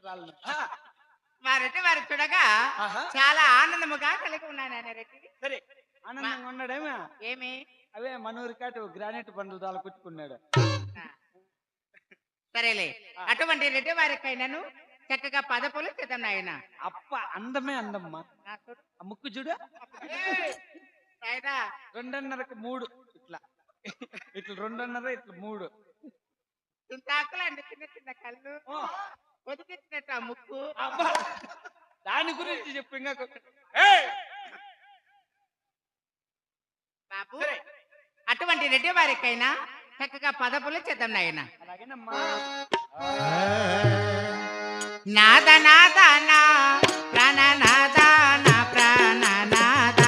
కుర్రాళ్ళు. వారెడ్డి వారు చూడగా చాలా ఆనందముగా కలిగి ఉన్నాను ఆయన రెడ్డి. సరే ఆనందంగా ఉన్నాడేమే? ఏమి అవే మనూరి కాటు గ్రానైట్ బండ్లు దాల కుట్టుకున్నాడు. సరేలే, అటువంటి రెడ్డి వారికైనాను చక్కగా పదపులు చేద్దాం నాయన. అప్ప అందమే అందమ్మా. ఆ ముక్కు చూడు, 2.5కు 3 ఇట్లా ఇట్లా 2.5 ఇట్లా 3 ఇంత ఆకులు అండి, చిన్న చిన్న కళ్ళు పొదిగిచ్చినట్టు ఆ ముక్కు. దాని గురించి చెప్పు. ఇంకా బాబు అటువంటి రెడ్డి వారికైనా చక్కగా పదపులు చేద్దాం నాయన. అలాగేనమ్మా. నాద నాద నా ప్రాణనాద నా ప్రాణనాద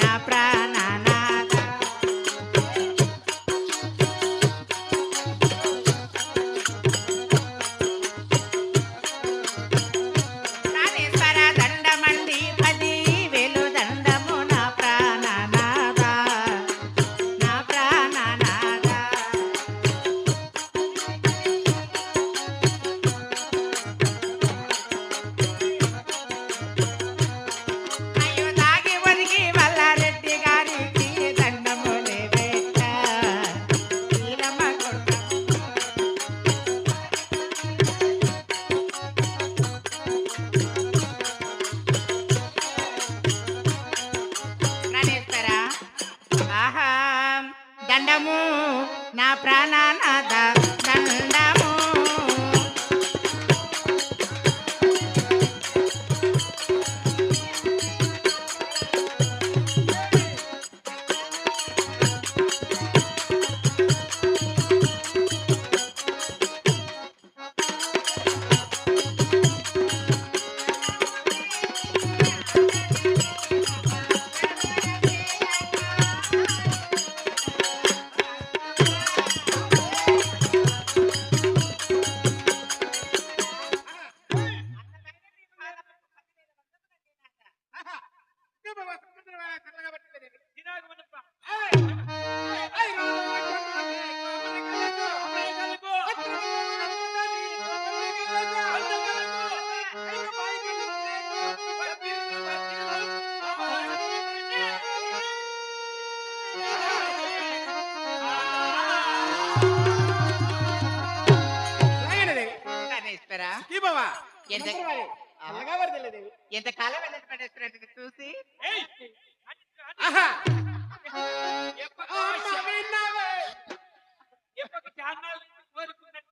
నా ప్రాణనాద ప్రాణేశ్వర దండమండి 10,000 దండము నా ప్రాణనాద నా ప్రాణనాద. అయ్యో తాగి ఒదిగి వల్లారెడ్డి గారికి దండములే పెట్ట నీలమ్మ కొట్ట. ప్రాణేశ్వర ఆహా దండము నా ప్రాణనాథ దండము. ప్రాణేశ్వర ఎంత కాలం వెళ్ళినట్టు చూసి ఎప్పటి ఛానల్